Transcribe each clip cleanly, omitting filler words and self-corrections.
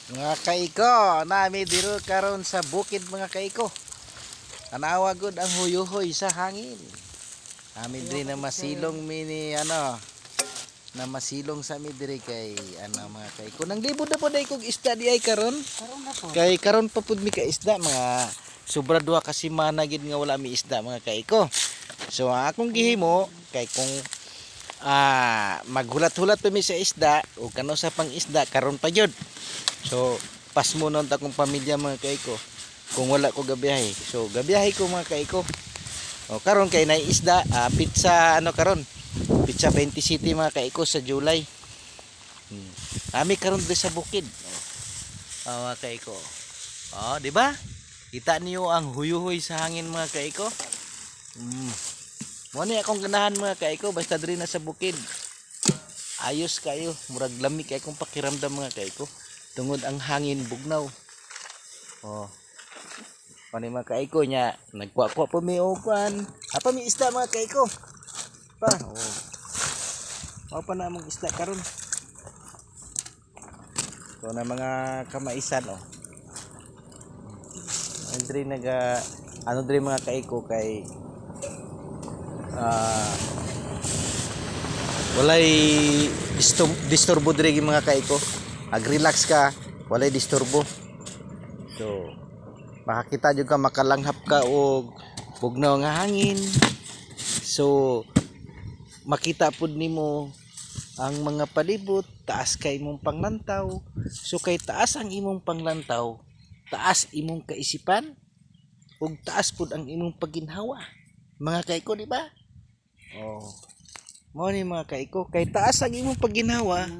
Mga kaiko, nami diro karon sa bukid mga kaiko. Tanawa gud ang huyuhoy sa hangin. Nami diri na masilong mini na masilong sa mi diri kay mga kaiko. Nang libod na po day kog isda di ay karon. Kay karon pa pud mi ka isda mga sobra duha ka semana gid nga wala mi isda mga kaiko. So akong gihimo kay kung maghulat-hulat mi sa isda o kano sa pang isda karon pa jud. So pas mo nun akong pamilya mga kaiko kung wala ko gabiyahe. So gabiyahe ko mga kaiko. O karon kay nay isda pizza karon. Pizza 20 City mga kaiko sa July. Ami karon diri sa bukid. Mga kaiko. Di ba? Kita niyo ang huyuhoy sa hangin mga kaiko. Mo ni akong ganahan mga kaiko basta diri na sa bukid. Ayos kayo, murag lami kay akong pakiramdam mga kaiko. Tungod ang hangin bugnaw. Pani mga kaiko nya nagkuha-kuha po mi upan. Apa mi isda mga kaiko? Pa. Pa na mong isda karon. So na mga kamaisan Andre naga diri mga kaiko kay walay disturbo diri mga kaiko. Ag-relax ka, walay disturbo. So makakita jud ka makalanghap ka og bugnaw nga hangin. So makita pud nimo ang mga palibot, taas kay imong panglantaw. So kay taas ang imong panglantaw, taas imong kaisipan ug taas pud ang imong pagginhawa. Mga kaiko di ba? Mao ni mga kaiko, kay taas ang imong pagginhawa.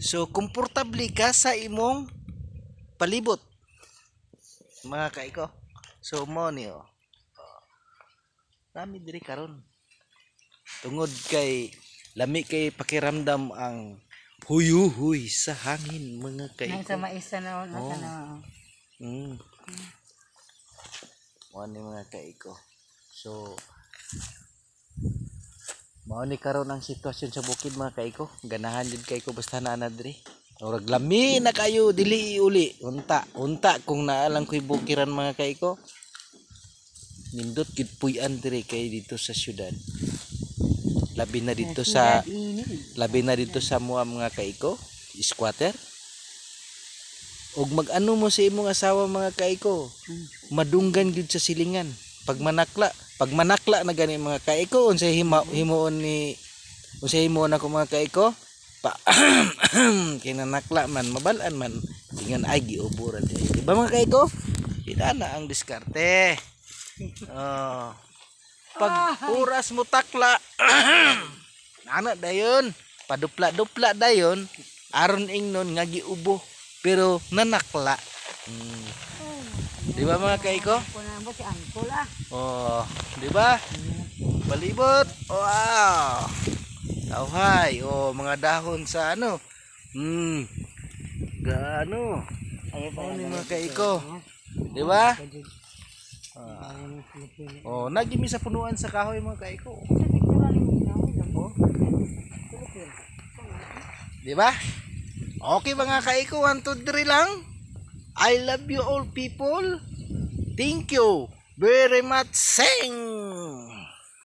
So komportable ka sa imong palibot. Mga kaiko. So mo ni Nami diri karon. Tungod kay lami kay pakiramdam ang huyuhoy sa hangin mga kaiko. Nang sa maisa na Mo ni mga kaiko. So mao ni karon ang sitwasyon sa bukid mga kaiko. Ganahan jud kaiko basta naa diri. Orag lami na kayo dili uli. Unta kung naalang ko'y bukiran mga kaiko. Nindot gid puy-an diri kay dito sa syudad. Labi na dito sa mga kaiko, squatter. Og mag-ano mo sa imong asawa mga kaiko. Madunggan gid sa silingan. Pag manakla na gani mga kaiko unsay himuon ako mga kaiko? Kinanakla man mabalaan man ingon ay giuburan di ba mga kaiko? Kita na ang diskarte. Pag oras mo takla ana dayon padupla-dupla dayon aron ingnon nga giubo pero nanakla. Di ba mga kaiko? Di ba? Palibot. Wow. Tawhay, mga dahon sa gaano. Ni mga kaiko. Di ba? Nagimi sa punuan sa kahoy mga kaiko. Di ba? Okay mga kaiko, 1 2 3 lang. I love you all people. Thank you very much. Sing.